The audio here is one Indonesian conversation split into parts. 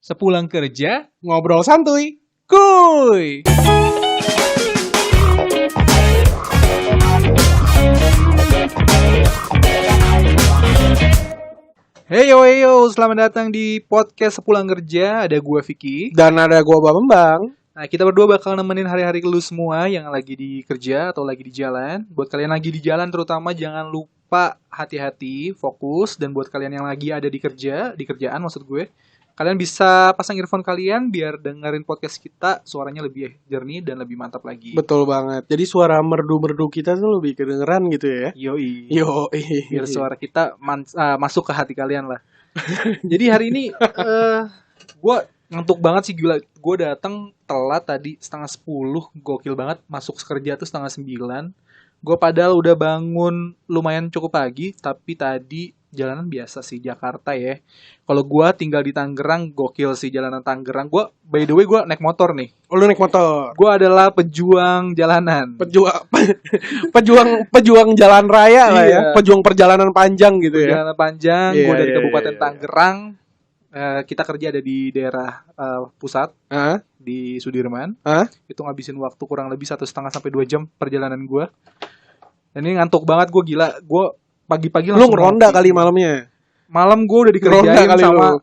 Sepulang kerja, Ngobrol santuy. kuy! Heyo, selamat datang di podcast Sepulang Kerja. Ada gua Vicky. Dan ada gua Bambang. Nah, kita berdua bakal nemenin hari-hari lu semua yang lagi di kerja atau lagi di jalan. Buat kalian lagi di jalan terutama jangan lupa hati-hati, fokus. Dan buat kalian yang lagi ada di kerjaan maksud gue, kalian bisa pasang earphone kalian biar dengerin podcast kita suaranya lebih jernih dan lebih mantap lagi. Betul banget. Jadi suara merdu-merdu kita tuh lebih kedengeran gitu ya. Yoi. Biar Biar suara kita masuk ke hati kalian lah. Jadi hari ini gue ngantuk banget sih, gila. Gue datang telat tadi 9:30, gokil banget. Masuk kerja tuh 8:30. Gue padahal udah bangun lumayan cukup pagi, tapi tadi jalanan biasa sih, Jakarta ya. Kalau gue tinggal di Tangerang, gokil sih jalanan Tangerang. Gue, by the way, gue naik motor nih. Oh, lu naik motor. Gue adalah pejuang jalanan. Pejuang jalan raya lah ya. Iya. Pejuang perjalanan panjang gitu ya. Perjalanan panjang, Iya, gue dari iya, Kabupaten iya. Tangerang. Kita kerja ada di daerah pusat, Hah? di Sudirman. Hah? Itu ngabisin waktu kurang lebih 1,5 sampai 2 jam perjalanan gue. Dan ini ngantuk banget, gue gila. Gue pagi-pagi Lu langsung ngeronda ngopi. kali malamnya. Malam gue udah Ngeronda dikerjain kali sama lu.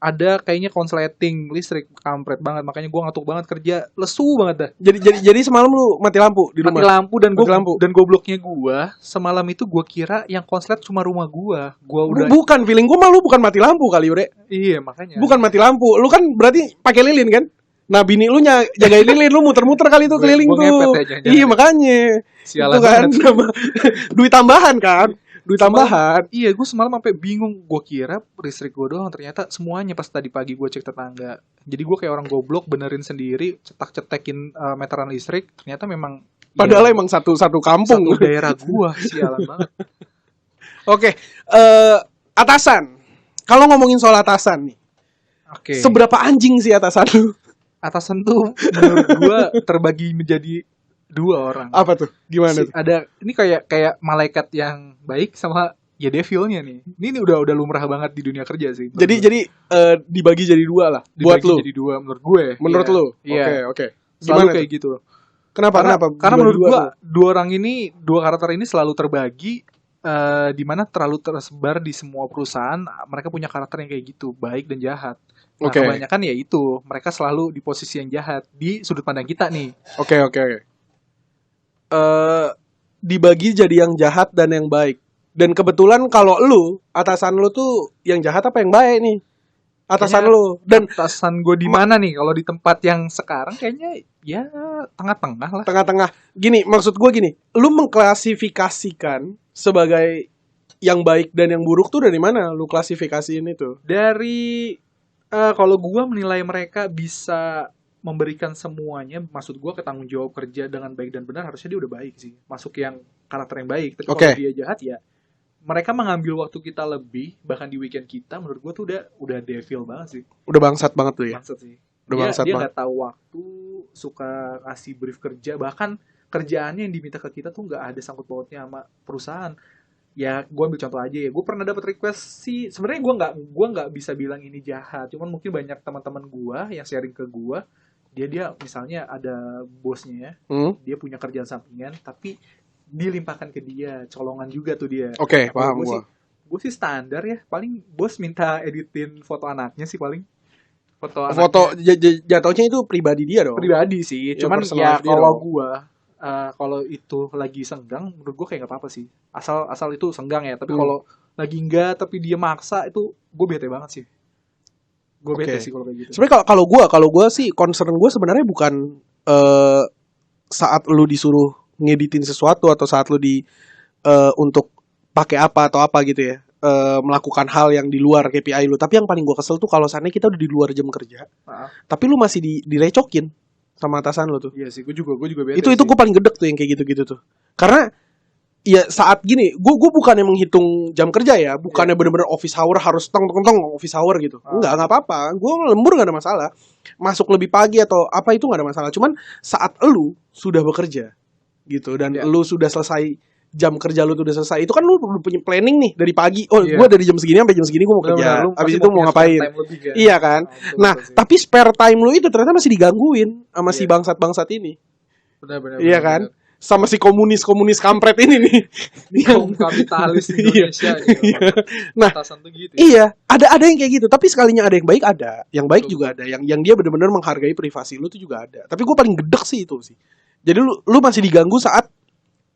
ada kayaknya konsleting listrik, kampret banget. Makanya gue ngantuk banget kerja, lesu banget dah. Jadi semalam lu mati lampu di rumah. Mati lampu dan Mati lampu. gobloknya gue semalam itu gue kira yang konslet cuma rumah gue. Gue udah Bukan, feeling gua mah lu bukan mati lampu kali, Ure. iya makanya. Bukan mati lampu. Lu kan berarti pakai lilin kan? Nah, bini lu jagain lilin, lu muter-muter kali tuh Gua keliling ngepet ya, tuh. jangan-jangan. Iya, makanya. Sialan Itu kan banget. sama duit tambahan kan? Duit tambahan. Iya, gue semalam sampai bingung. Gue kira listrik gue doang, ternyata semuanya pas tadi pagi gue cek tetangga. Jadi gue kayak orang goblok benerin sendiri, cetak-cetekin meteran listrik. Ternyata memang Padahal iya, emang satu kampung. satu daerah gue, sialan banget. Oke, atasan. Kalau ngomongin soal atasan nih, Oke. seberapa anjing sih atasan lu? Atasan tuh menurut gue terbagi menjadi 2 orang. Apa tuh? Gimana tuh? Ada ini kayak malaikat yang baik sama ya devilnya nih. Ini udah lumrah banget di dunia kerja sih. menurut gue. Jadi dibagi jadi 2 lah buat Dibagi lu. jadi 2 menurut gue. Menurut Iya. lu? Iya. Oke. Selalu Gimana kayak tuh? gitu. Kenapa? Karena Dibagi menurut 2 gua tuh? 2 orang ini, 2 karakter ini selalu terbagi di mana terlalu tersebar di semua perusahaan. Mereka punya karakter yang kayak gitu, baik dan jahat. Nah, Oke. kebanyakan ya itu, mereka selalu di posisi yang jahat di sudut pandang kita nih. Oke. Dibagi jadi yang jahat dan yang baik. Dan kebetulan kalau lu, atasan lu tuh yang jahat apa yang baik nih? Atasan Kayaknya lu. Dan Atasan gue di mana nih? Kalau di tempat yang sekarang kayaknya ya tengah-tengah lah. tengah-tengah. Gini, maksud gue gini. Lu mengklasifikasikan sebagai yang baik dan yang buruk tuh dari mana? Lu klasifikasiin itu. Dari kalau gue menilai mereka bisa memberikan semuanya, maksud gue ketanggung jawab kerja dengan baik dan benar, harusnya dia udah baik sih, masuk yang karakter yang baik. Tapi Oke. kalau dia jahat ya mereka mengambil waktu kita lebih, bahkan di weekend kita, menurut gue tuh udah devil banget sih, Udah bangsat banget tuh ya. bangsat sih. Udah bangsat Dia banget. nggak tahu waktu, suka ngasih brief kerja, bahkan kerjaannya yang diminta ke kita tuh nggak ada sangkut pautnya sama perusahaan. Ya gue ambil contoh aja ya, gue pernah dapat request sih, sebenarnya gue nggak bisa bilang ini jahat, cuman mungkin banyak teman-teman gue yang sharing ke gue, dia misalnya ada bosnya, dia punya kerjaan sampingan tapi dilimpahkan ke dia, colongan juga tuh dia. Oke, Kalau paham gue gua. sih standar ya, paling bos minta editin foto anaknya sih, paling foto Foto anaknya jatuhnya itu pribadi dia dong. pribadi sih, Ya, cuman personal ya dia kalau dong. gue kalau itu lagi senggang, menurut gue kayak nggak apa-apa sih, asal itu senggang ya. Tapi kalau lagi enggak tapi dia maksa, itu gue bete banget sih. Gue bete Oke. sih kalau kayak gitu. Sebenarnya kalau gua sih concern gue sebenarnya bukan saat lu disuruh ngeditin sesuatu atau saat lu untuk pakai apa atau apa gitu ya, melakukan hal yang di luar KPI lu. Tapi yang paling gua kesel tuh kalau seandainya kita udah di luar jam kerja, tapi lu masih direcokin sama atasan lu tuh. Iya sih, gue juga bete. Itu gue paling gedek tuh yang kayak gitu-gitu tuh. Karena ya saat gini, gue bukannya menghitung jam kerja ya, bukannya bener-bener office hour harus tong office hour gitu. Nggak apa-apa. Gue lembur nggak ada masalah. Masuk lebih pagi atau apa itu nggak ada masalah. Cuman saat lu sudah bekerja gitu dan lu sudah selesai jam kerja lu tuh udah selesai. Itu kan lu udah punya planning nih dari pagi. Oh, Iya. gue dari jam segini sampai jam segini gue mau kerja. Benar-benar, lu Habis pasti itu mau punya ngapain? spare time lebih kan? Iya kan? Betul, Nah, betul sih. tapi spare time lu itu ternyata masih digangguin sama si Iya. bangsat-bangsat ini. Benar-benar. Iya kan? Sama si komunis-komunis kampret ini nih. Kaum kapitalis di Indonesia gitu. Iya. Nah, Atasan tuh gitu. iya, ada yang kayak gitu. Tapi sekalinya ada yang baik ada, yang baik Betul. juga ada, yang dia benar-benar menghargai privasi lu tuh juga ada. Tapi gue paling gedek sih itu sih. Jadi lu masih diganggu saat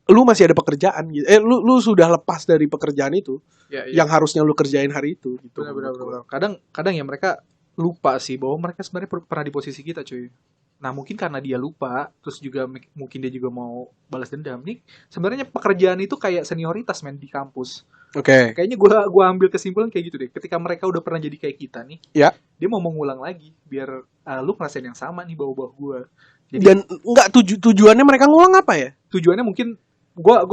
lu masih ada pekerjaan gitu. Lu sudah lepas dari pekerjaan itu Ya, ya. yang harusnya lu kerjain hari itu gitu. Benar-benar. Kadang ya mereka lupa sih bahwa mereka sebenarnya pernah di posisi kita, cuy. Nah, mungkin karena dia lupa, terus juga mungkin dia juga mau balas dendam. Nih, sebenarnya pekerjaan itu kayak senioritas men di kampus. Oke. Kayaknya gua ambil kesimpulan kayak gitu deh. Ketika mereka udah pernah jadi kayak kita nih, Ya. dia mau mengulang lagi biar lu ngerasain yang sama nih bawah-bawah gua. Jadi Dan enggak tujuannya mereka ngulang apa ya? tujuannya mungkin gua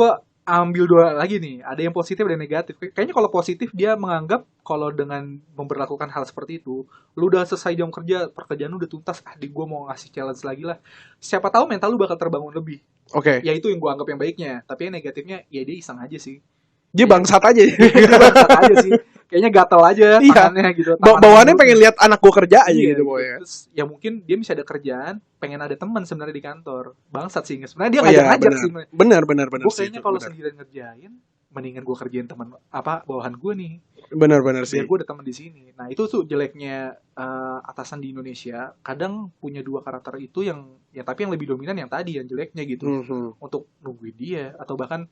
ambil dua lagi nih, ada yang positif dan negatif. Kayaknya kalau positif dia menganggap kalau dengan memperlakukan hal seperti itu, lu udah selesai jam kerja, pekerjaan lu udah tuntas, di gua mau ngasih challenge lagi lah. Siapa tahu mental lu bakal terbangun lebih. Oke. Ya itu yang gua anggap yang baiknya, tapi yang negatifnya ya dia iseng aja sih. Dia bangsat aja. Bangsat aja sih. Kayaknya gatel aja Iya. tangannya gitu. tangan Bawaannya mulutnya. pengen lihat anak gua kerja aja Iya, gitu pokoknya. Terus ya mungkin dia bisa ada kerjaan, pengen ada teman sebenarnya di kantor. Bangsat sih. Sebenarnya dia Oh iya, ngajak-ngajak benar. sih. Benar Gue sih kayaknya itu, kalau benar. sendirian ngerjain, mendingan gue kerjain teman bawahan gue nih. Benar sih. Biar gue ada teman di sini. Nah itu tuh jeleknya atasan di Indonesia. Kadang punya dua karakter itu yang ya tapi yang lebih dominan yang tadi yang jeleknya gitu. Mhm. Untuk nungguin dia atau bahkan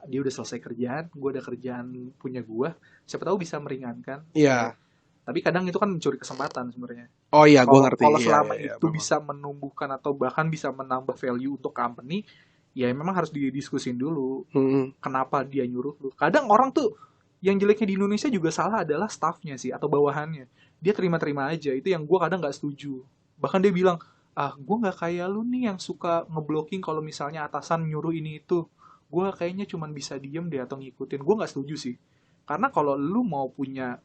dia udah selesai kerjaan, gue ada kerjaan punya gue. Siapa tahu bisa meringankan. Iya. Tapi kadang itu kan mencuri kesempatan sebenarnya. Oh iya, gua ngerti. Kalau Iya, selama iya, itu memang. bisa menumbuhkan atau bahkan bisa menambah value untuk company, ya memang harus didiskusin dulu. Mhm. Kenapa dia nyuruh lu? Kadang orang tuh yang jeleknya di Indonesia juga salah adalah staffnya sih atau bawahannya. Dia terima-terima aja. Itu yang gue kadang nggak setuju. Bahkan dia bilang, gue nggak kayak lu nih yang suka ngeblocking kalau misalnya atasan nyuruh ini itu. Gue kayaknya cuman bisa diem deh atau ngikutin. Gue nggak setuju sih. Karena kalau lu mau punya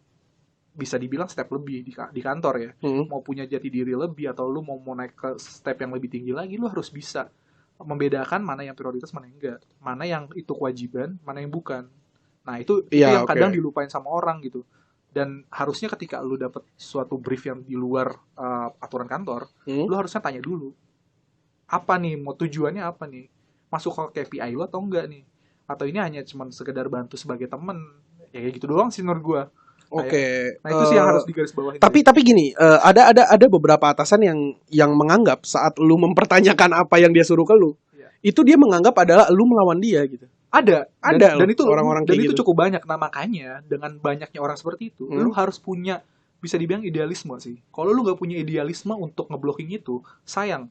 bisa dibilang step lebih di kantor ya, Mhm. mau punya jati diri lebih atau lu mau naik ke step yang lebih tinggi lagi, lu harus bisa membedakan mana yang prioritas, mana yang enggak, mana yang itu kewajiban, mana yang bukan. Nah itu Iya, yang oke. kadang dilupain sama orang gitu. Dan harusnya ketika lu dapet suatu brief yang di luar aturan kantor, Mhm. lu harusnya tanya dulu, apa nih, mau tujuannya apa nih, masuk ke KPI lo atau enggak nih, atau ini hanya cuma sekedar bantu sebagai temen, ya kayak gitu doang sih menurut gua. Oke. Nah itu sih yang harus digarisbawahi. Tapi gini, ada beberapa atasan yang menganggap saat lu mempertanyakan apa yang dia suruh ke lu, Iya. itu dia menganggap adalah lu melawan dia gitu. Ada Ada dan loh itu orang-orang dan kayak itu gitu. cukup banyak. Nah makanya dengan banyaknya orang seperti itu, lu harus punya bisa dibilang idealisme sih. Kalau lu gak punya idealisme untuk ngeblocking itu, sayang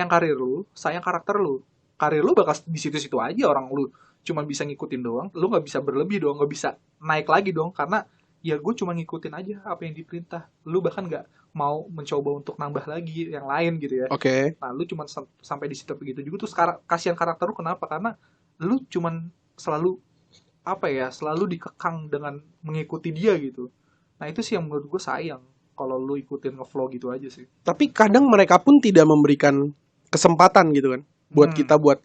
karir lu, sayang karakter lu. Karir lu bakal di situ-situ aja, orang lu cuma bisa ngikutin doang, lu nggak bisa berlebih dong, nggak bisa naik lagi dong, karena ya gue cuma ngikutin aja apa yang diperintah. Lu bahkan nggak mau mencoba untuk nambah lagi yang lain gitu ya. Oke. Nah, lu cuma sampai di situ begitu juga. Terus kasihan karakter lu kenapa? Karena lu cuman selalu selalu dikekang dengan mengikuti dia gitu. Nah, itu sih yang menurut gue sayang kalau lu ikutin ngevlog gitu aja sih. Tapi kadang mereka pun tidak memberikan kesempatan gitu kan buat kita buat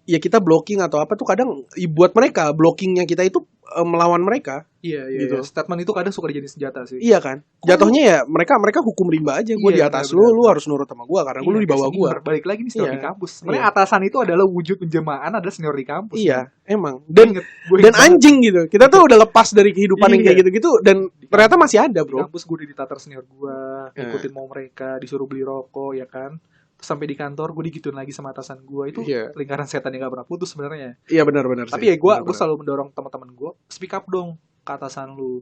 ya kita blocking atau apa tuh kadang buat mereka blockingnya kita itu melawan mereka. Iya, gitu. Statement itu kadang suka jadi senjata sih. Iya kan? Jatuhnya ya mereka hukum rimba aja. Gue di Iya, atas benar-benar. lu harus nurut sama gue karena lu di bawah gue. Balik lagi nih senior Iya. di kampus. Sebenarnya Iya. atasan itu adalah wujud penjelmaan adalah senior di kampus. Iya, emang. Gue Dan inget anjing gitu. Kita tuh udah lepas dari kehidupan yang kayak Iya. gitu-gitu dan ternyata masih ada, di bro. kampus gue udah ditatar senior gue, ngikutin mau mereka, disuruh beli rokok ya kan. Terus sampai di kantor gue digituin lagi sama atasan gue. Itu Iya. lingkaran setan yang gak pernah putus sebenarnya. Iya benar-benar. Tapi ya gue selalu mendorong teman-teman gue, speak up dong ke atasan lu.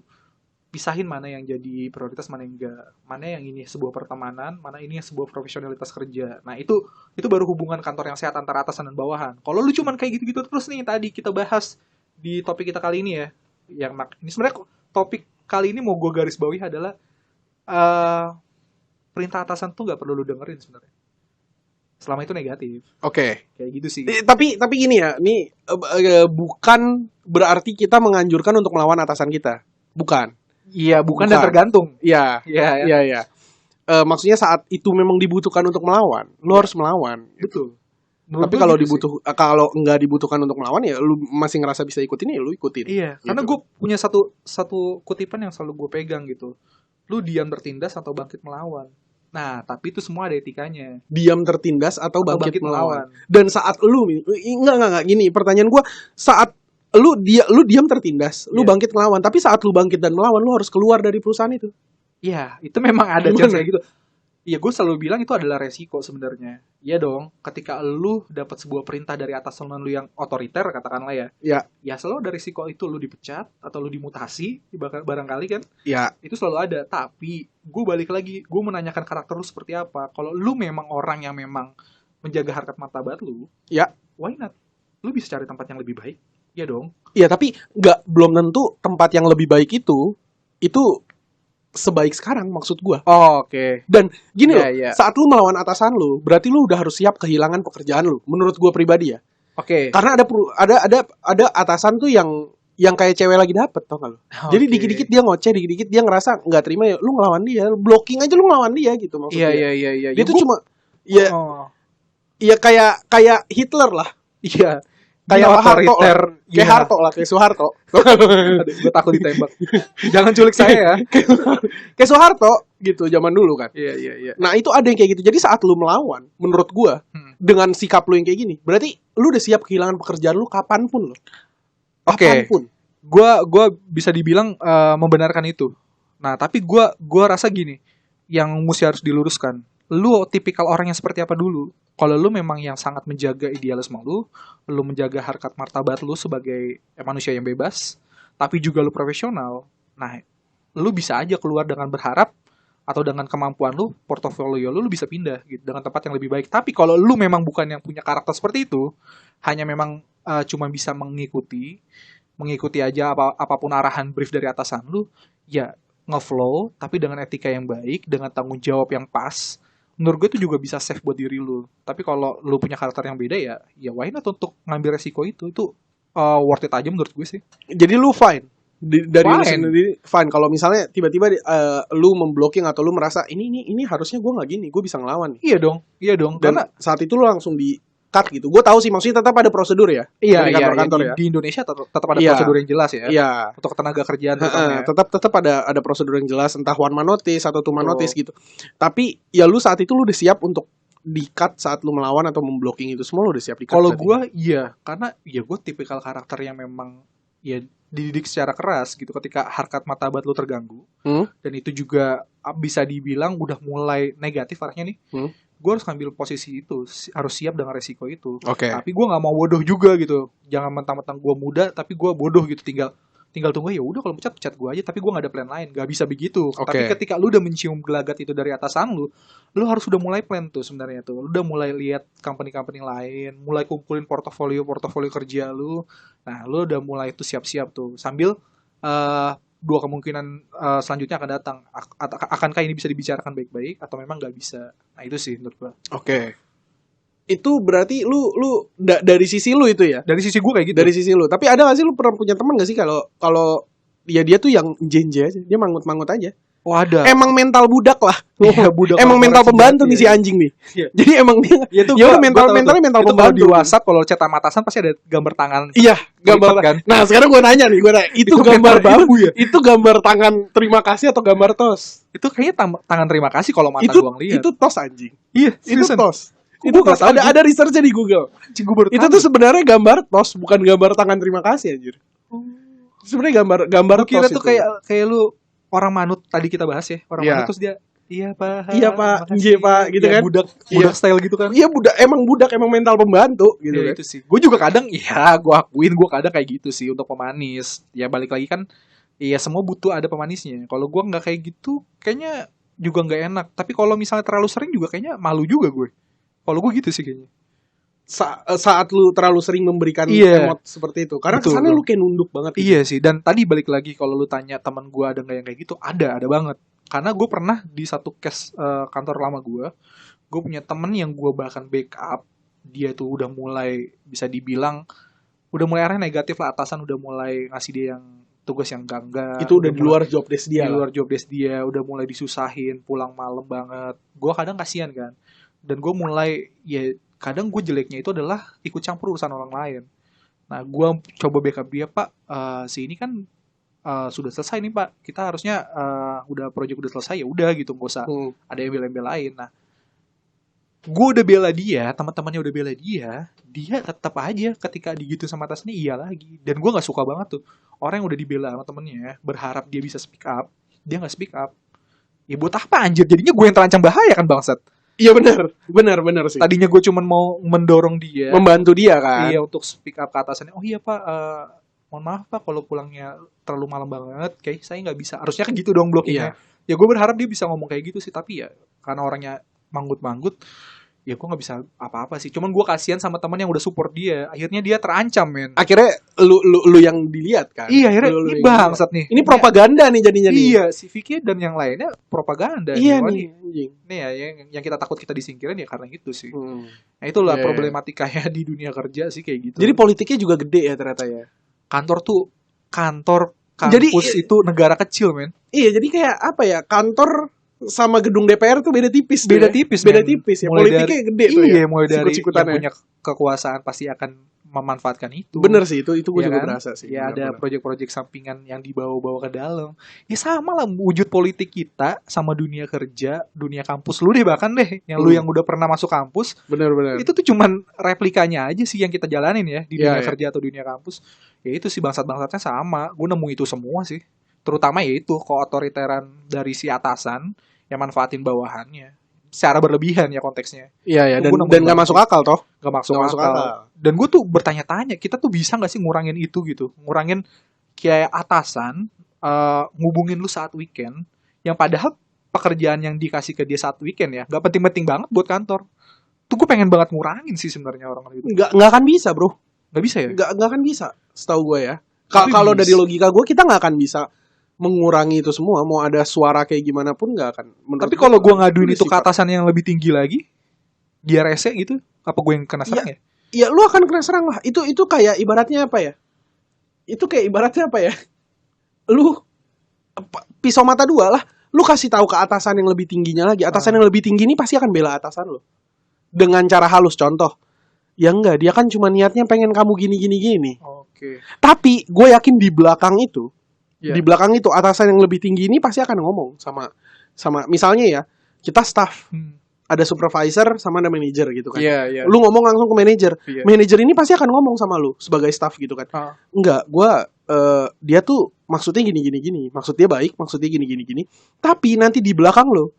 Pisahin mana yang jadi prioritas, mana yang enggak. Mana yang ini sebuah pertemanan, mana ini yang sebuah profesionalitas kerja. Nah itu baru hubungan kantor yang sehat antara atasan dan bawahan. Kalau lu cuman kayak gitu-gitu terus nih, tadi kita bahas di topik kita kali ini ya, ini sebenarnya topik kali ini mau gue garis bawahi adalah perintah atasan tuh gak perlu lu dengerin sebenarnya. Selama itu negatif. Oke. Kayak gitu sih. Tapi gini ya, ini bukan berarti kita menganjurkan untuk melawan atasan kita. Bukan. Iya, bukan dan tergantung. Iya. Iya. Iya. Maksudnya saat itu memang dibutuhkan untuk melawan, lu harus melawan. Betul. Menurut Tapi gua kalau gitu sih. kalau nggak dibutuhkan untuk melawan ya lu masih ngerasa bisa ikutin ya lu ikutin. Iya, karena Gitu. gue punya satu kutipan yang selalu gue pegang gitu. Lu diam tertindas atau bangkit melawan. Nah, tapi itu semua ada etikanya. Diam tertindas atau Atau bangkit melawan. melawan. Dan saat lu enggak gini, pertanyaan gua, saat lu diam tertindas, lu Iya. bangkit melawan, tapi saat lu bangkit dan melawan lu harus keluar dari perusahaan itu. Iya, itu memang ada Gimana? chance kayak gitu. Iya, gue selalu bilang itu adalah resiko sebenarnya. Iya dong, ketika lu dapat sebuah perintah dari atasan lu yang otoriter, katakanlah ya. Ya, Ya selalu ada resiko itu lu dipecat atau lu dimutasi, barangkali kan. ya, Itu selalu ada. Tapi gue balik lagi, gue menanyakan karakter lu seperti apa. Kalau lu memang orang yang memang menjaga harkat martabat lu, ya. why not? Lu bisa cari tempat yang lebih baik. Iya dong. Iya, tapi belum tentu tempat yang lebih baik itu sebaik sekarang maksud gua. Oh, oke. Dan gini Iya, loh, iya. saat lu melawan atasan lu, berarti lu udah harus siap kehilangan pekerjaan lu. Menurut gua pribadi ya. Oke. Karena ada atasan tuh yang kayak cewek lagi dapet, tau gak lu? Jadi Oke. dikit-dikit dia ngoceh, dikit-dikit dia ngerasa nggak terima ya, lu ngelawan dia, blocking aja lu ngelawan dia gitu maksudnya. Iya. Dia tuh cuma ya Oh. ya kayak Hitler lah, Iya. kayak Dia Harto lah, otoriter. kayak Iya. Harto lah, kayak Soeharto. Aduh, gue takut ditembak. Jangan culik saya ya. Kayak Soeharto gitu zaman dulu kan. Iya. Nah, itu ada yang kayak gitu. Jadi saat lu melawan, menurut gua dengan sikap lu yang kayak gini, berarti lu udah siap kehilangan pekerjaan lu kapanpun loh. Oke. Kapanpun. Gua bisa dibilang membenarkan itu. Nah, tapi gua rasa gini, yang mesti harus diluruskan. Lu tipikal orang yang seperti apa dulu? Kalau lu memang yang sangat menjaga idealisme lu menjaga harkat martabat lu sebagai manusia yang bebas, tapi juga lu profesional. Nah, lu bisa aja keluar dengan berharap atau dengan kemampuan lu, portofolio lu bisa pindah gitu dengan tempat yang lebih baik. Tapi kalau lu memang bukan yang punya karakter seperti itu, hanya memang cuma bisa mengikuti aja apapun arahan brief dari atasan lu, ya ngeflow tapi dengan etika yang baik, dengan tanggung jawab yang pas. Menurut gue itu juga bisa save buat diri lu. Tapi kalau lu punya karakter yang beda ya why not untuk ngambil resiko itu worth it aja menurut gue sih. Jadi lu fine. Dari lu Fine. sendiri fine. Kalau misalnya tiba-tiba lu memblocking atau lu merasa ini harusnya gua nggak gini, gua bisa ngelawan nih. Iya dong. Dan Karena saat itu lu langsung di cut gitu. Gua tahu sih maksudnya tetap ada prosedur ya. Dari kantor-kantor ya. di Indonesia tetap ada Iya. prosedur yang jelas ya. Iya. Untuk tenaga kerjaan terutama ya. Tetap ada prosedur yang jelas, entah one man notice atau two man Betul. notice gitu. Tapi ya lu saat itu lu udah siap untuk di-cut saat lu melawan atau memblocking itu semua lu udah siap di-cut. Kalau berarti. gue iya, karena ya gue tipikal karakter yang memang ya dididik secara keras gitu ketika harkat martabat lu terganggu. Dan itu juga bisa dibilang udah mulai negatif arahnya nih. Gue harus ngambil posisi itu, harus siap dengan resiko itu. Oke. Tapi gue nggak mau bodoh juga gitu. Jangan mentang-mentang gue muda tapi gue bodoh gitu, tinggal tunggu ya udah kalau pecat gue aja tapi gue nggak ada plan lain. Gak bisa begitu. Oke. Tapi ketika lu udah mencium gelagat itu dari atasan lu harus udah mulai plan tuh sebenarnya tuh. Lu udah mulai lihat company-company lain, mulai kumpulin portofolio kerja lu. Nah, lu udah mulai tuh siap-siap tuh. Sambil dua kemungkinan selanjutnya akan datang. Akankah ini bisa dibicarakan baik-baik atau memang nggak bisa? Nah, itu sih menurut gua. Oke. Itu berarti lu dari sisi lu itu ya? Dari sisi gua kayak gitu. Dari sisi lu. Tapi ada gak sih lu pernah punya teman gak sih kalau dia tuh yang jenje aja, dia mangut-mangut aja. Oh, ada. Emang mental budak lah. Iya, budak Emang mental korporat pembantu sejati, nih si ya. anjing nih. Iya. Jadi emang dia Ya tuh ya gua mentalnya tahu tuh. mental Itu kalau pembantu. di WhatsApp kalau cetak matasan pasti ada gambar tangan. Iya, gambar Lipat kan? Nah, sekarang gue nanya nih, itu gambar mental ibu ya? Itu gambar tangan terima kasih atau gambar tos? Itu kayaknya tangan terima kasih kalau mata Itu gua ngeliat. itu tos anjing. Iya, Itu seriusan. tos. Gua Itu nggak tos. tahu, Ada researchnya di Google. Anjing, gua baru Itu tahu. tuh sebenarnya gambar tos, bukan gambar tangan terima kasih anjir. Sebenarnya gambar Gua kira tos tuh itu. kayak lu orang manut tadi kita bahas ya. Orang Iya. manut terus dia iya Pak. Iya, Pak. makasih." Iya, Pak, gitu Ya, kan? Budak Iya. style gitu kan. Iya budak emang mental pembantu gitu Ya, kan. itu sih. Gue juga kadang gue akuin gue kadang kayak gitu sih untuk pemanis. Ya balik lagi kan iya semua butuh ada pemanisnya. Kalau gue nggak kayak gitu kayaknya juga nggak enak. Tapi kalau misalnya terlalu sering juga kayaknya malu juga gue. Kalau gue gitu sih kayaknya. Saat lu terlalu sering memberikan Iya. emot seperti itu. Karena Betul, kesannya betul. lu kayak nunduk banget gitu. Iya sih. Dan tadi balik lagi kalau lu tanya teman gue ada nggak yang kayak gitu, ada banget. Karena gue pernah di satu case kantor lama gue punya temen yang gue bahkan backup. Dia tuh udah mulai bisa dibilang udah mulai arah negatif lah, atasan udah mulai ngasih dia yang tugas yang enggak. Itu udah di luar job desk Di dia. luar job desk dia, udah mulai disusahin, pulang malam banget. Gue kadang kasihan kan. Dan gue mulai ya kadang gue jeleknya itu adalah ikut campur urusan orang lain. Nah, gue coba backup dia, Pak, si ini kan sudah selesai nih Pak, kita harusnya udah project udah selesai, ya udah gitu, nggak usah ada yang bela-belain. Nah, gue udah bela dia, teman-temannya udah bela dia tetap aja ketika digitu sama atasnya iya lagi. Dan gue nggak suka banget tuh orang yang udah dibela sama temennya berharap dia bisa speak up, dia nggak speak up. Ya buat apa anjir, jadinya gue yang terancam bahaya kan bangsat. Iya benar sih. Tadinya gue cuman mau mendorong dia, membantu dia kan. iya, untuk speak up ke atasannya. Oh iya Pak, mohon maaf Pak kalau pulangnya terlalu malam banget, kayak saya nggak bisa. Harusnya kan gitu dong blockingnya. Ya gue berharap dia bisa ngomong kayak gitu sih, tapi ya karena orangnya manggut-manggut, ya gue nggak bisa apa-apa sih. Cuman gue kasihan sama teman yang udah support dia. Akhirnya dia terancam, men. Akhirnya lu yang dilihat kan. Iya, akhirnya ini bangsat nih. Ini propaganda nih jadinya nih. Iya, si Vicky dan yang lainnya propaganda. Iya nih. Nih ya, yang kita takut kita disingkirin ya karena gitu sih. Nah itulah problematikanya di dunia kerja sih kayak gitu. Jadi politiknya juga gede ya ternyata ya. Kantor kampus jadi, itu negara kecil, men. Iya, jadi kayak apa ya, kantor sama gedung DPR tuh beda tipis. Beda tipis ya. Politiknya gede tuh ya. Iya, mulai dari yang punya kekuasaan pasti akan memanfaatkan itu. Bener sih, itu gue ya juga kan? berasa sih. Ya ada proyek-proyek sampingan yang dibawa-bawa ke dalam. Ya sama lah wujud politik kita sama dunia kerja, dunia kampus lu deh bahkan deh, yang lu yang udah pernah masuk kampus. Bener. Itu tuh cuman replikanya aja sih yang kita jalanin ya di dunia kerja atau dunia kampus. Ya itu sih bangsat-bangsatnya sama. Gue nemu itu semua sih. Terutama ya itu keotoriteran dari si atasan yang manfaatin bawahannya secara berlebihan ya konteksnya. Iya dan gak masuk akal toh. Gak masuk akal. Dan gue tuh bertanya-tanya, kita tuh bisa gak sih ngurangin itu gitu, ngurangin kayak atasan ngubungin lu saat weekend, yang padahal pekerjaan yang dikasih ke dia saat weekend ya gak penting-penting banget buat kantor. Tuh gue pengen banget ngurangin sih sebenarnya orang itu. Gak akan bisa bro. Gak bisa ya? Gak akan bisa, setahu gue ya. Kalau dari logika gue, kita gak akan bisa mengurangi itu semua. Mau ada suara kayak gimana pun gak akan. Tapi kalau gue ngaduin itu ke atasan yang lebih tinggi lagi, dia rese gitu, apa gue yang kena serang ya? Ya lu akan kena serang lah. Itu kayak ibaratnya apa ya? Lu pisau mata dua lah. Lu kasih tahu ke atasan yang lebih tingginya lagi. Atasan yang lebih tinggi ini pasti akan bela atasan lu dengan cara halus. Contoh, ya enggak, dia kan cuma niatnya pengen kamu gini. Oke. Tapi gue yakin di belakang itu, di belakang itu atasan yang lebih tinggi ini pasti akan ngomong sama misalnya ya, kita staff, ada supervisor sama ada manajer gitu kan. Lu ngomong langsung ke manajer. Manajer ini pasti akan ngomong sama lu sebagai staff gitu kan. Enggak, dia tuh maksudnya gini. Maksud dia baik, maksudnya gini. Tapi nanti di belakang lu,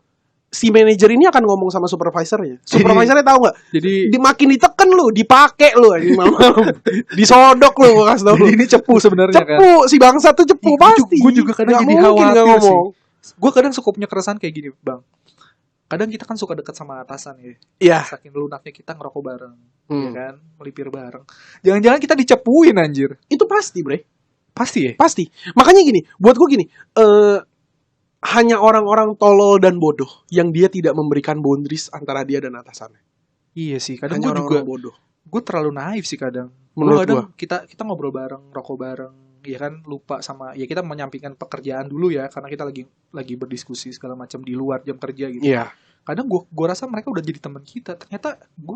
si manajer ini akan ngomong sama supervisornya. Supervisornya tahu nggak? Jadi makin ditekan lu, dipake lu anjing malam-malam. Disodok lu, gua kasih tau. Jadi ini cepu sebenarnya kan. Cepu, si bangsa tuh cepu pasti. Gue juga kadang jadi khawatir sih. Gue kadang suka punya keresahan kayak gini, Bang. Kadang kita kan suka dekat sama atasan ya. Iya. Saking lunaknya kita ngerokok bareng, ya kan, melipir bareng. Jangan-jangan kita dicepuin anjir. Itu pasti, Bre. Pasti ya? Pasti. Makanya gini, buat gue gini, hanya orang-orang tolol dan bodoh yang dia tidak memberikan boundaries antara dia dan atasannya. Iya sih, kadang gue juga bodoh. Gue terlalu naif sih kadang. Menurut kadang kita ngobrol bareng, rokok bareng, ya kan, lupa sama ya kita menyampingkan pekerjaan dulu ya, karena kita lagi berdiskusi segala macam di luar jam kerja gitu. Iya. Kadang gue rasa mereka udah jadi teman kita. Ternyata gue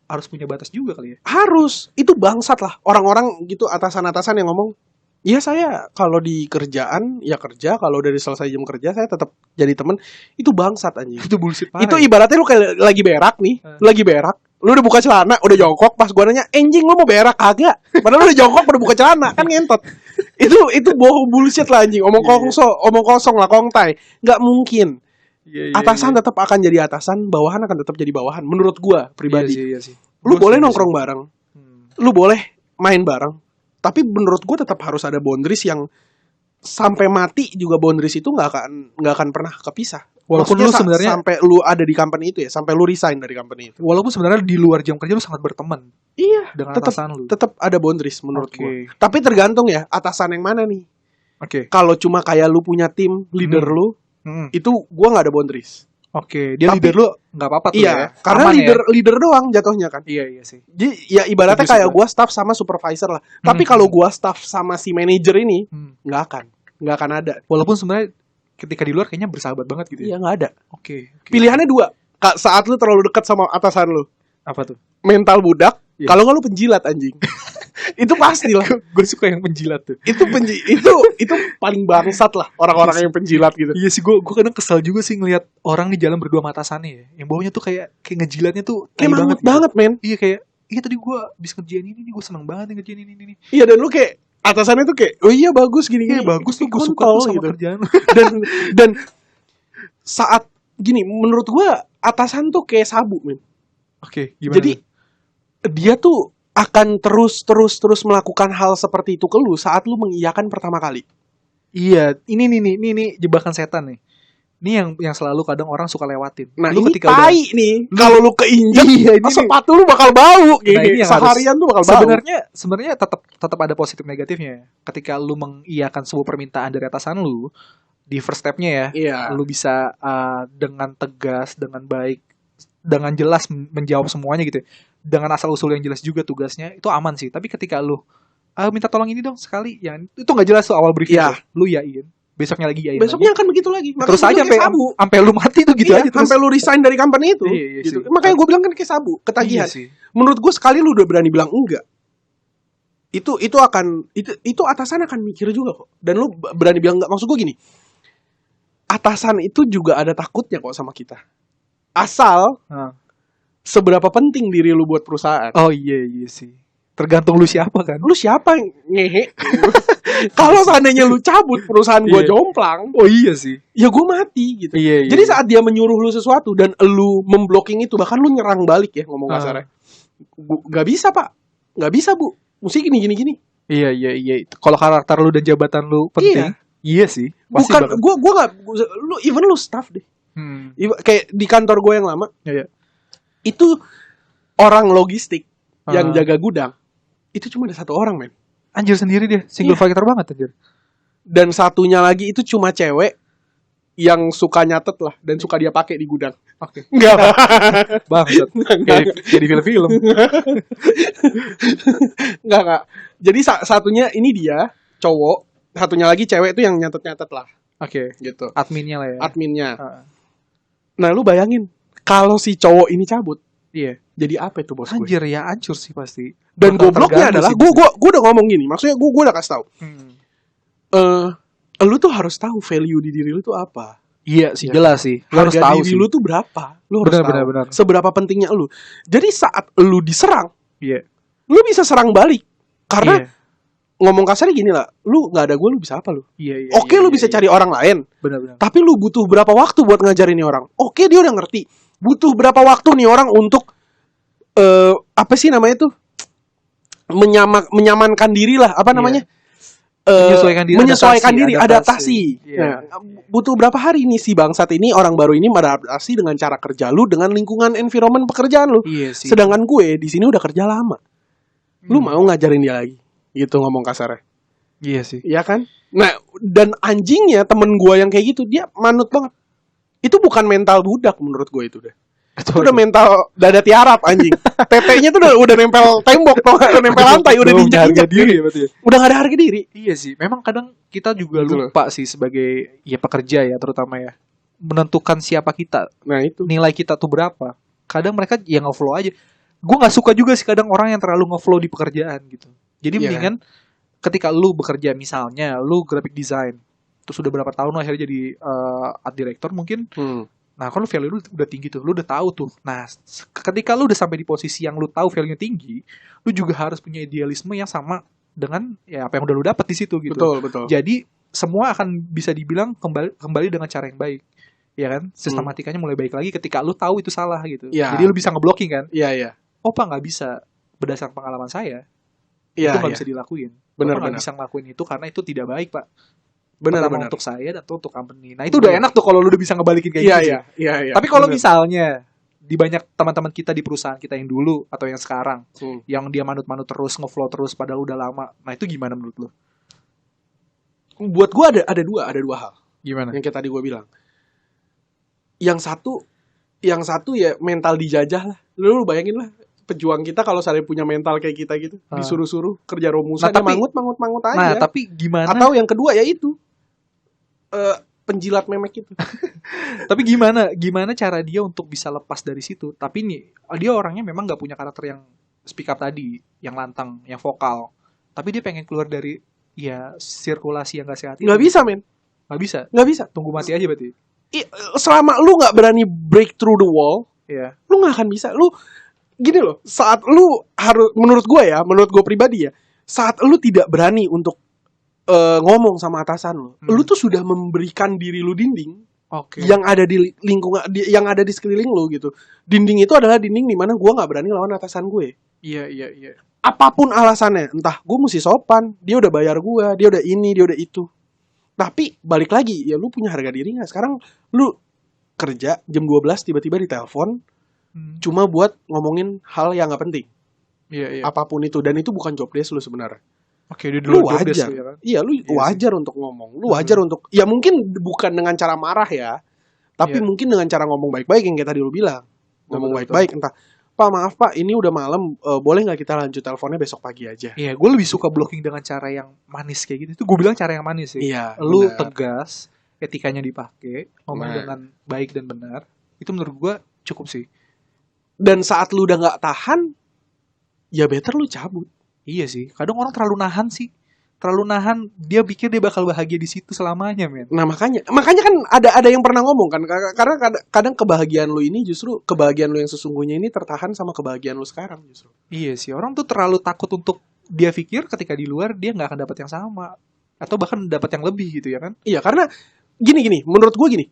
harus punya batas juga kali ya. Harus. Itu bangsat lah orang-orang gitu, atasan-atasan yang ngomong, iya saya kalau di kerjaan ya kerja, kalau dari selesai jam kerja saya tetap jadi temen. Itu bangsat anjing. Itu bullshit parah. Itu ibaratnya lu kayak lagi berak nih, lu udah buka celana, udah jongkok, pas gua nanya, "Anjing, lu mau berak kagak?" Padahal lu udah jongkok, udah buka celana, kan ngentot. Itu bohong bullshit lah anjing. Omong kosong lah, kongtai. Enggak mungkin. Atasan tetap akan jadi atasan, bawahan akan tetap jadi bawahan menurut gua pribadi. Iya sih. Lu boleh nongkrong bareng. Lu boleh main bareng. Tapi menurut gue tetap harus ada boundaries yang sampai mati juga boundaries itu nggak akan pernah kepisah. Walaupun maksudnya lu sebenarnya sampai lu ada di company itu ya, sampai lu resign dari company itu. Walaupun sebenarnya di luar jam kerja lu sangat berteman. Iya, dengan atasan lu. Tetap ada boundaries menurut gue. Tapi tergantung ya atasan yang mana nih. Oke. Kalau cuma kayak lu punya tim leader lu, itu gue nggak ada boundaries. Oke, dia leader lu nggak apa-apa tuh ya. Karena leader doang jatuhnya kan. Iya sih. Jadi ya ibaratnya kayak gue staff sama supervisor lah. Tapi kalau gue staff sama si manajer ini nggak akan ada. Walaupun sebenarnya ketika di luar kayaknya bersahabat banget gitu. Iya, nggak ada. Oke. Pilihannya dua. Saat lu terlalu dekat sama atasan lu, Apa tuh? mental budak. Iya. Kalau nggak lu penjilat anjing. Itu pasti lah. Gue suka yang penjilat tuh. Itu paling bangsat lah orang-orang yang penjilat gitu. Iya sih, gue kadang kesal juga sih ngelihat orang di jalan berdua mata atasannya ya. Yang bawahnya tuh kayak ngejilatnya tuh Kayak tai mangut gitu. banget, men. Iya kayak, iya tadi gue abis ngerjain ini, gue seneng banget nih ngerjain ini. Iya, dan lu kayak atasannya tuh kayak, oh iya bagus gini. Iya bagus tuh, gue suka tuh sama kerjaan lu. dan saat gini, menurut gua atasan tuh kayak sabu, men. Oke, gimana? Jadi dia tuh akan terus melakukan hal seperti itu ke lu saat lu mengiyakan pertama kali. iya, ini jebakan setan nih. Ini yang selalu kadang orang suka lewatin. Nah, Lu ini ketika tai nih. Kalau lu keinjek, Iya, ini sepatu lu bakal bau Nah, gini. ini yang Seharian tuh bakal bau. sebenarnya tetap ada positif negatifnya. Ketika lu mengiyakan sebuah permintaan dari atasan lu, di first step-nya ya, Iya. lu bisa dengan tegas, dengan baik, dengan jelas menjawab semuanya gitu. Dengan asal-usul yang jelas juga tugasnya, itu aman sih. Tapi ketika lu minta tolong ini dong sekali, yang itu nggak jelas tuh awal briefing. Iya. Tuh. Lu yain, besoknya lagi yain. Besoknya akan begitu lagi. lagi. Terus Makanya aja gua kayak sabu. sampai lu mati tuh gitu Iya, aja terus. sampai lu resign dari company itu. Iya Gitu. sih. Makanya gue bilang kan kayak sabu, ketagihan. Iya sih. Menurut gue sekali lu udah berani bilang enggak, itu atasan akan mikir juga kok. Dan lu berani bilang enggak, maksud gue gini, atasan itu juga ada takutnya kok sama kita. Asal Nah. seberapa penting diri lu buat perusahaan. Oh iya sih. Tergantung lu siapa kan. Lu siapa yang ngehe? Kalau seandainya lu cabut perusahaan gue Iya. jomplang, Oh iya sih. ya gue mati gitu. Iya. Jadi saat dia menyuruh lu sesuatu dan lu memblocking itu, bahkan lu nyerang balik ya, ngomong kasarnya. Gak bisa pak, gak bisa bu, mesti gini. Iya. Kalau karakter lu dan jabatan lu penting, iya sih. Pasti Bukan, bakal- gue gak, lu even lu staff deh. Kayak di kantor gue yang lama, Iya. itu orang logistik yang Ah. jaga gudang, itu cuma ada satu orang, men. Anjir sendiri dia, single Iya. fighter banget anjir. Dan satunya lagi itu cuma cewek yang suka nyatet lah dan suka dia pakai di gudang. Oke. Enggak. Bangsat. Kayak jadi film-film. Enggak. Jadi satunya ini dia, cowok, satunya lagi cewek itu yang nyatet-nyatet lah, Oke. gitu. Adminnya lah ya. Adminnya. Ah. Nah, lu bayangin kalau si cowok ini cabut, Iya. jadi apa itu bos gue? Anjir ya hancur sih pasti. Dan Bakal gobloknya terganggu adalah sih gue udah ngomong gini, maksudnya gue udah kasih tahu. Hmm. Lu tuh harus tahu value di diri lu tuh apa. Iya sih, Ya. jelas sih. Lu harus Harga tahu diri sih. lu tuh berapa. Lu harus tahu. Benar. Seberapa pentingnya lu. Jadi saat lu diserang, Iya. lu bisa serang balik. Karena Iya. ngomong kasarnya gini lah, lu nggak ada gue, lu bisa apa lu? Iya. Oke, lu bisa cari orang lain, Benar. tapi lu butuh berapa waktu buat ngajarin nih orang? Oke, dia udah ngerti. Butuh berapa waktu nih orang untuk apa sih namanya tuh? Menyamankan diri lah, apa namanya? Menyesuaikan diri, adaptasi. Iya. Nah, butuh berapa hari nih si bangsat ini, orang baru ini beradaptasi dengan cara kerja lu, dengan lingkungan environment pekerjaan lu. Iya sih. Sedangkan gue di sini udah kerja lama. Lu mau ngajarin dia lagi? Gitu ngomong kasarnya. Iya sih. Iya kan? Nah, dan anjingnya temen gue yang kayak gitu, dia manut banget. Itu bukan mental budak menurut gue itu deh. Itu udah mental dada tiarap anjing. Tetenya tuh udah nempel tembok, udah nempel lantai, udah diinjak-injak diri ya berarti ya. Udah gak ada harga diri. Iya sih. Memang kadang kita juga Gitu loh. lupa sih sebagai ya pekerja ya terutama ya. Menentukan siapa kita, Nah, itu. nilai kita tuh berapa. Kadang mereka ya nge-flow aja. Gue nggak suka juga sih kadang orang yang terlalu nge-flow di pekerjaan gitu. Jadi Iya. mendingan ketika lu bekerja misalnya lu graphic design terus udah berapa tahun lu akhirnya jadi art director mungkin. Nah, kan lu value lu udah tinggi tuh, lu udah tahu tuh. Nah, ketika lu udah sampai di posisi yang lu tahu value-nya tinggi, lu juga harus punya idealisme yang sama dengan ya apa yang udah lu dapat di situ gitu. Betul. Jadi semua akan bisa dibilang kembali dengan cara yang baik. Ya kan? Sistematikanya mulai baik lagi ketika lu tahu itu salah gitu. Iya. Jadi lu bisa ngeblocking kan? Iya. Oh, Pak, nggak bisa. Berdasarkan pengalaman saya, itu Iya. nggak bisa dilakuin. Benar, Bapak nggak benar. bisa ngelakuin itu karena itu tidak baik, Pak. Benar. Pertama untuk saya dan untuk company. Nah, itu udah enak tuh kalau lu udah bisa ngebalikin kayak Iya, gitu. sih. iya. Tapi kalau Benar. misalnya di banyak teman-teman kita di perusahaan kita yang dulu atau yang sekarang, yang dia manut-manut terus, nge-flow terus padahal udah lama. Nah, itu gimana menurut lu? Buat gue ada dua hal. Gimana? Yang kayak tadi gue bilang. Yang satu ya mental dijajah lah. Lu bayangin lah, pejuang kita kalau saya punya mental kayak kita gitu, disuruh-suruh kerja romusan, Nah, tapi- mangut aja. Nah, tapi gimana? Atau yang kedua ya itu, penjilat memek itu. Tapi gimana cara dia untuk bisa lepas dari situ? Tapi nih, dia orangnya memang nggak punya karakter yang speak up tadi, yang lantang, yang vokal. Tapi dia pengen keluar dari ya sirkulasi yang gak sehat itu. Nggak bisa, men. Nggak bisa. Nggak bisa. Tunggu mati aja berarti. Selama lu nggak berani break through the wall, Iya. lu nggak akan bisa. Lu gini loh, saat lu harus, menurut gue pribadi ya, saat lu tidak berani untuk ngomong sama atasan lu tuh sudah memberikan diri lu dinding. Oke. Yang ada di lingkungan, yang ada di sekeliling lu gitu. Dinding itu adalah dinding di mana gue nggak berani lawan atasan gue. Iya. Apapun alasannya, entah gue mesti sopan, dia udah bayar gue, dia udah ini, dia udah itu. Tapi balik lagi, ya lu punya harga diri nggak? Sekarang lu kerja jam 12 tiba-tiba ditelepon cuma buat ngomongin hal yang nggak penting. Iya. Apapun itu, dan itu bukan job desk lu sebenarnya. Oke, dia Lu dulu job desk wajar. ya kan? Iya, lu wajar untuk ngomong. Lu wajar untuk, ya mungkin bukan dengan cara marah ya, tapi Iya. mungkin dengan cara ngomong baik-baik yang kayak tadi lu bilang. Ngomong Betul. baik-baik, entah, Pak maaf Pak, ini udah malam, boleh nggak kita lanjut teleponnya besok pagi aja? Iya, gue lebih suka blocking dengan cara yang manis kayak gitu. Itu gue bilang cara yang manis sih. Iya, Lu benar. tegas, etikanya dipakai, ngomong Nah. dengan baik dan benar. Itu menurut gue cukup sih. Dan saat lu udah nggak tahan, ya better lu cabut. Iya sih. Kadang orang terlalu nahan sih. Terlalu nahan, dia pikir dia bakal bahagia di situ selamanya, men. Nah makanya kan ada yang pernah ngomong kan, karena kadang kebahagiaan lu ini justru kebahagiaan lu yang sesungguhnya ini tertahan sama kebahagiaan lu sekarang justru. Iya sih. Orang tuh terlalu takut untuk dia pikir ketika di luar dia nggak akan dapat yang sama, atau bahkan dapat yang lebih gitu ya kan? Iya, karena gini, menurut gue gini,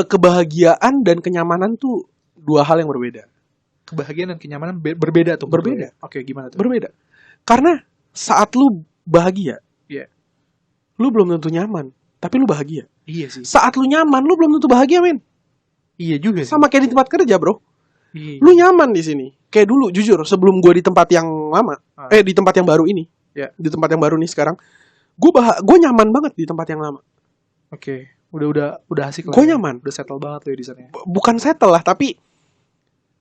kebahagiaan dan kenyamanan tuh dua hal yang berbeda. Kebahagiaan dan kenyamanan berbeda tuh. Berbeda. Oke, gimana tuh? Berbeda. Karena saat lu bahagia, Iya. lu belum tentu nyaman, tapi lu bahagia. Iya sih. Saat lu nyaman, lu belum tentu bahagia, men. Iya juga sih. Sama kayak di tempat kerja, bro. Iya. Lu nyaman di sini. Kayak dulu, jujur, sebelum gue di tempat yang lama, di tempat yang baru ini, Ya. di tempat yang baru nih sekarang, gue nyaman banget di tempat yang lama. Oke. Udah asik lah. Gue ya. nyaman. Udah settle banget tuh ya di sana. Bukan settle lah, tapi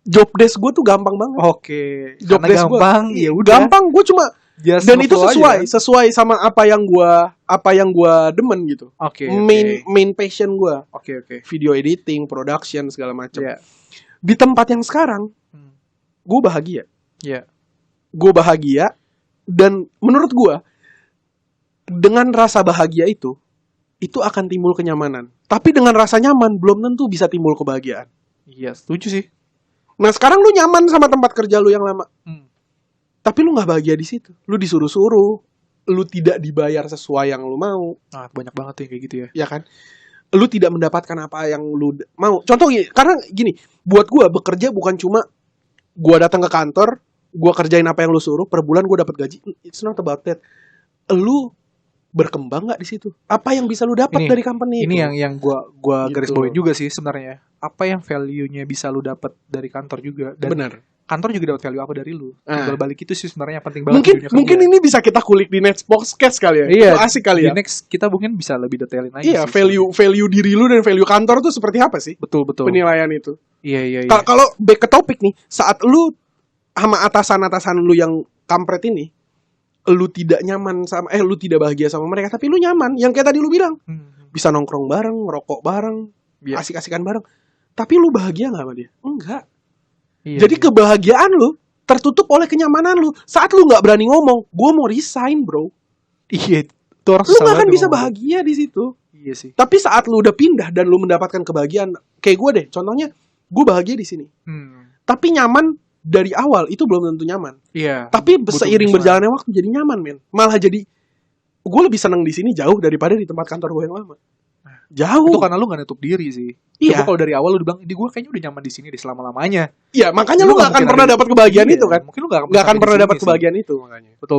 job desk gue tuh gampang banget. Oke. Job Karena desk gampang, gua, ya udah. gampang. Gue cuma Just dan itu flow aja, kan? sesuai sama apa yang gue demen gitu. Oke. Main passion gue, Oke. video editing, production segala macam. Ya. Di tempat yang sekarang, gue bahagia. Ya. Gue bahagia, dan menurut gue dengan rasa bahagia itu akan timbul kenyamanan. Tapi dengan rasa nyaman belum tentu bisa timbul kebahagiaan. Iya, setuju sih. Nah sekarang lu nyaman sama tempat kerja lu yang lama, tapi lu nggak bahagia di situ. Lu disuruh-suruh, lu tidak dibayar sesuai yang lu mau. Nah, banyak banget tuh yang kayak gitu ya. Ya kan? Lu tidak mendapatkan apa yang lu mau. Contoh gini, karena gini, buat gua bekerja bukan cuma gua datang ke kantor, gua kerjain apa yang lu suruh, per bulan gua dapat gaji. It's not about that. Lu berkembang nggak di situ? Apa yang bisa lu dapat dari company Ini itu? yang gua Gitu. garis bawahi juga sih sebenarnya. Apa yang value-nya bisa lu dapat dari kantor juga, dan Benar. kantor juga dapat value apa dari lu. Ah. Tinggal balik itu sih sebenarnya yang penting banget di dunia Mungkin kerja. ini bisa kita kulik di next podcast kali ya. Iya, Itu asik kali di ya. next kita mungkin bisa lebih detailin lagi. Iya, sih. value diri lu dan value kantor tuh seperti apa sih? Betul. Penilaian itu. Iya. Kalau back ke topik nih, saat lu sama atasan-atasan lu yang kampret ini, lu tidak nyaman sama, lu tidak bahagia sama mereka, tapi lu nyaman. Yang kayak tadi lu bilang, bisa nongkrong bareng, ngerokok bareng, Iya. asik-asikan bareng. Tapi lu bahagia nggak sama dia? Enggak. Iya, Jadi iya. kebahagiaan lu tertutup oleh kenyamanan lu. Saat lu nggak berani ngomong, gue mau resign, bro. Iya, itu orang Lu susah nggak akan banget bisa ngomong. bahagia di situ. Iya sih. Tapi saat lu udah pindah dan lu mendapatkan kebahagiaan, kayak gue deh, contohnya, gue bahagia di sini. Tapi nyaman dari awal itu belum tentu nyaman. Iya. Tapi Butuh seiring penyesuaian. berjalannya waktu jadi nyaman, men. Malah jadi gue lebih seneng di sini jauh daripada di tempat kantor gue yang lama. Jauh. Itu karena lu gak nutup diri sih. Iya. Coba kalau dari awal lu udah bilang, di gue kayaknya udah nyaman di sini deh selama-lamanya. Iya, makanya lu gak akan pernah dapat kebahagiaan Iya, itu kan. Mungkin lu gak Gak akan pernah dapat kebahagiaan itu makanya. Betul.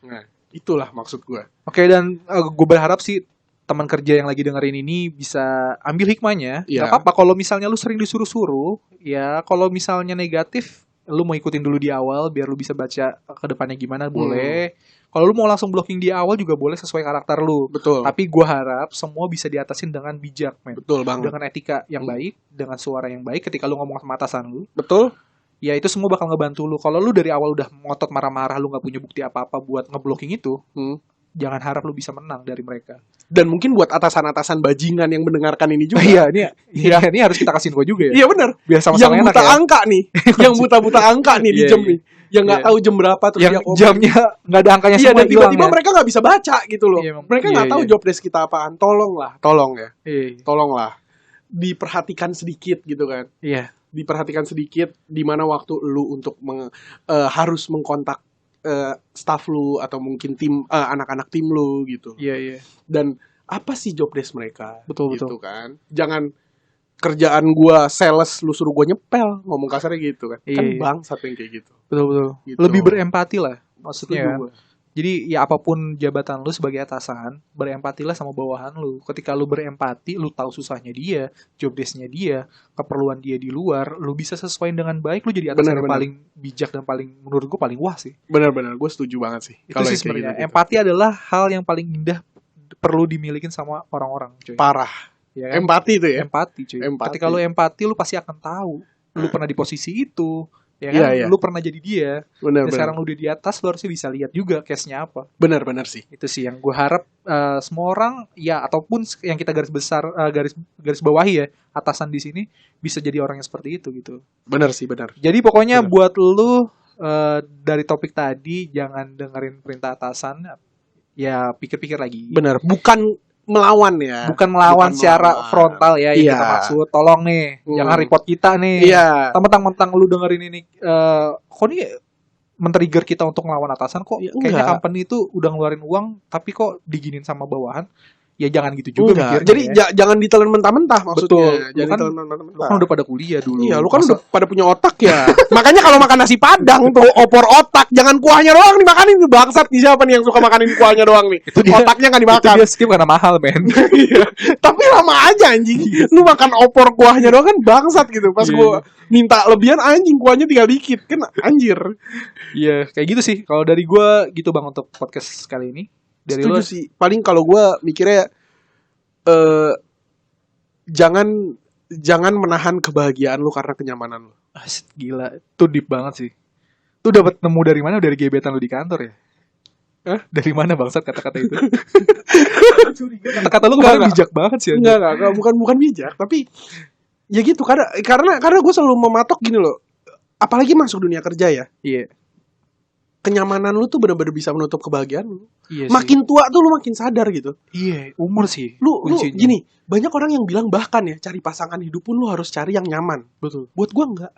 Nah, itulah maksud gue. Oke, dan gue berharap sih teman kerja yang lagi dengerin ini bisa ambil hikmahnya. Iya. Gak apa-apa kalau misalnya lu sering disuruh-suruh, ya kalau misalnya negatif, lu mau ikutin dulu di awal biar lu bisa baca ke depannya gimana, boleh. Kalau lu mau langsung blocking di awal juga boleh sesuai karakter lu. Betul. Tapi gue harap semua bisa diatasin dengan bijak, men. Betul banget. Dengan etika yang baik, dengan suara yang baik ketika lu ngomong sama atasan lu. Betul. Ya itu semua bakal ngebantu lu. Kalau lu dari awal udah ngotot marah-marah, lu gak punya bukti apa-apa buat ngeblocking itu, jangan harap lu bisa menang dari mereka. Dan mungkin buat atasan-atasan bajingan yang mendengarkan ini juga. Iya, ini harus kita kasih info juga ya. Iya benar. Biar sama-sama Yang enak buta ya. angka nih, yang buta angka nih di Iya, jam iya. nih, yang nggak Iya. tahu jam berapa terus Yang dia komen. jamnya nggak ada angkanya Iya, semua dan tiba-tiba hilang ya. mereka nggak bisa baca gitu loh. Iya, Mereka nggak iya, tahu iya. job desk kita apaan. Tolong ya, Iya. tolonglah diperhatikan sedikit gitu kan. Iya. Diperhatikan sedikit di mana waktu lu untuk harus mengkontak staff lu atau mungkin tim anak-anak tim lu gitu. Iya. Dan apa sih job desk mereka? Betul, gitu betul. kan. Jangan kerjaan gua sales lu suruh gua nyepel, ngomong kasarnya gitu kan. Iya, Kan iya. bangsat yang kayak gitu. Betul. Gitu. Lebih berempati lah maksudnya Setuju kan. gua. Jadi ya apapun jabatan lu sebagai atasan, berempatilah sama bawahan lu. Ketika lu berempati, lu tahu susahnya dia, job desk-nya dia, keperluan dia di luar, lu bisa sesuaiin dengan baik, lu jadi atasan yang Benar. paling bijak dan paling menurut gue paling wah sih. Benar-benar gue setuju banget sih. Itu kalau sih yang kayak sebenarnya. gitu-gitu. Empati adalah hal yang paling indah perlu dimiliki sama orang-orang, cuy. Parah. Ya kan? Empati itu ya. Empati, cuy. Empati. Ketika lu empati, lu pasti akan tahu lu pernah di posisi itu. Ya kan? Iya. Lu pernah jadi dia. Dan sekarang Benar-benar. lu udah di atas, lu harusnya bisa lihat juga case-nya apa. Benar-benar sih. Itu sih yang gue harap semua orang ya ataupun yang kita garis besar garis bawahi ya, atasan di sini bisa jadi orang yang seperti itu gitu. Benar sih, benar. Jadi pokoknya Benar. buat lu dari topik tadi jangan dengerin perintah atasan, ya pikir-pikir lagi. Benar. Bukan melawan ya. Bukan melawan Bukan secara melawan. frontal ya yang Iya. kita maksud. Tolong nih, jangan report kita nih. Iya. Mentang-mentang lu dengerin ini kok nih men-trigger kita untuk ngelawan atasan kok Ya, kayaknya enggak. company itu udah ngeluarin uang tapi kok diginin sama bawahan. Ya jangan gitu juga Enggak. mikirnya. Jadi ya. jangan ditelan mentah-mentah maksudnya. Betul. Jangan Lu kan- ditelan Lu mentah-mentah. kan udah pada kuliah dulu. Iya, lu kan Masa- udah pada punya otak ya. Makanya kalau makan nasi padang tuh opor otak, jangan kuahnya doang dimakanin tuh bangsat. Nih siapa nih yang suka makanin kuahnya doang nih? Itu dia- Otaknya nggak itu dimakan. dia skip karena mahal, men. Iya. Tapi lama aja anjing. Lu makan opor kuahnya doang kan bangsat gitu. Pas Iya. gua minta lebihan anjing kuahnya tinggal dikit kan anjir. Iya, kayak gitu sih. Kalau dari gua gitu Bang untuk podcast kali ini. Dari lu Setuju sih. Paling kalau gua mikirnya jangan menahan kebahagiaan lu karena kenyamanan lu. gila, itu deep banget sih. Tuh dapat nemu dari mana? Dari gebetan lu di kantor ya? Hah? Dari mana bangsat kata-kata itu? Kata-kata lu kemarin Enggak. bijak banget sih. anjing. Enggak, bukan bijak, tapi ya gitu karena gue selalu mematok gini loh. Apalagi masuk dunia kerja ya. Iya. Kenyamanan lu tuh benar-benar bisa menutup kebahagiaan lu. Iya sih. Makin tua tuh lu makin sadar gitu. Iya, umur sih. Lu kuncinya. gini, banyak orang yang bilang bahkan ya cari pasangan hidup pun lu harus cari yang nyaman. Betul. Buat gua enggak.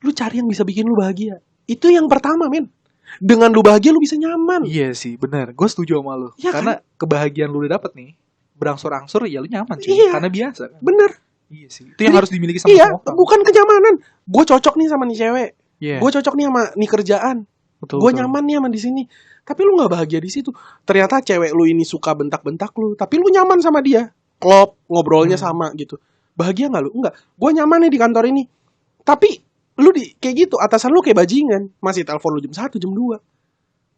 Lu cari yang bisa bikin lu bahagia. Itu yang pertama, men. Dengan lu bahagia lu bisa nyaman. Iya sih, benar. Gue setuju sama lu. Iya Karena kebahagiaan lu udah dapet nih, berangsur-angsur ya lu nyaman cuy. Iya. Karena biasa kan. Bener. Iya sih. Itu yang Jadi, harus dimiliki sama Iya, semua orang. bukan kenyamanan. Gue cocok nih sama nih cewek. Iya. Gue cocok nih sama nih kerjaan. Betul, Gue betul. nyaman nih sama di sini. Tapi lu nggak bahagia di situ. Ternyata cewek lu ini suka bentak-bentak lu, tapi lu nyaman sama dia. Klop, ngobrolnya sama gitu. Bahagia nggak lu? Enggak. Gue nyaman nih di kantor ini. Tapi lu kayak gitu, atasan lu kayak bajingan. Masih telepon lu jam 1, jam 2.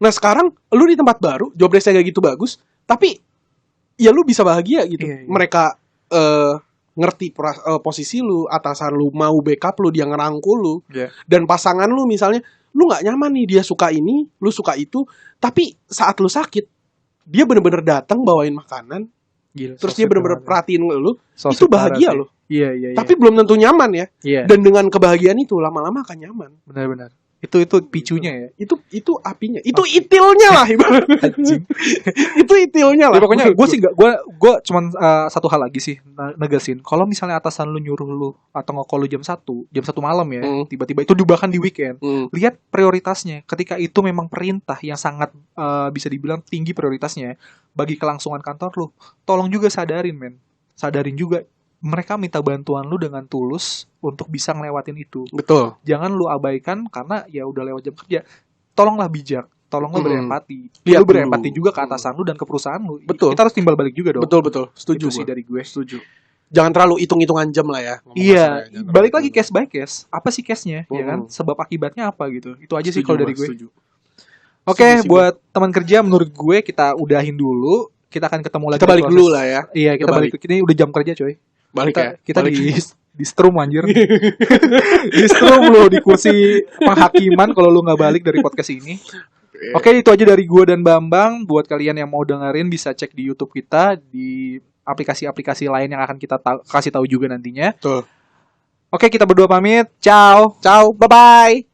Nah sekarang lu di tempat baru, job desk-nya kayak gitu bagus, tapi ya lu bisa bahagia gitu. Iya, iya. Mereka ngerti posisi lu, atasan lu mau backup lu, dia ngerangkul lu. Iya. Dan pasangan lu misalnya, lu nggak nyaman nih, dia suka ini, lu suka itu, tapi saat lu sakit, dia bener-bener datang bawain makanan, Gila, terus so dia sweet bener-bener banget. perhatiin lu, So itu sweet parah bahagia sih. loh. Iya. Tapi belum tentu nyaman ya. Iya. Dan dengan kebahagiaan itu lama-lama akan nyaman. Benar-benar. Itu picunya ya. Itu apinya, itu itilnya lah ibaratnya. Anjing. Itu itilnya lah. Ya, pokoknya gue sih nggak, gue cuman satu hal lagi sih negasin. Kalau misalnya atasan lu nyuruh lu atau nge-call lu jam 1 malam ya, tiba-tiba itu bahkan di weekend. Lihat prioritasnya. Ketika itu memang perintah yang sangat bisa dibilang tinggi prioritasnya bagi kelangsungan kantor lu, tolong juga sadarin juga mereka minta bantuan lu dengan tulus untuk bisa ngelewatin itu. Betul. Jangan lu abaikan karena ya udah lewat jam kerja. Tolonglah bijak, tolonglah berempati. Lihat Lu berempati dulu. juga ke atasan lu dan ke perusahaan lu. Betul. Kita harus timbal balik juga dong. Betul. Setuju Itu sih gua. dari gue. Setuju. Jangan terlalu hitung-hitungan jam lah ya. ngomong Iya, kasarnya. Jangan balik terlalu lagi case by case. Apa sih case-nya, ya kan? Hmm. Sebab akibatnya apa gitu. Itu aja sih Setuju kalau dari gua, gue. setuju. Oke, Setuju sih buat teman kerja menurut gue kita udahin dulu. Kita akan ketemu lagi. Kita di balik proses- dulu lah ya. Iya, kita Kita balik. Ini udah jam kerja, coy. Balik ya. Kita Balik. di strum anjir. Di strum lu di kursi penghakiman kalau lu nggak balik dari podcast ini. Oke, itu aja dari gue dan Bambang. Buat kalian yang mau dengerin bisa cek di YouTube kita, di aplikasi-aplikasi lain yang akan kita kasih tahu juga nantinya. Betul. Oke, kita berdua pamit. Ciao. Ciao, bye-bye.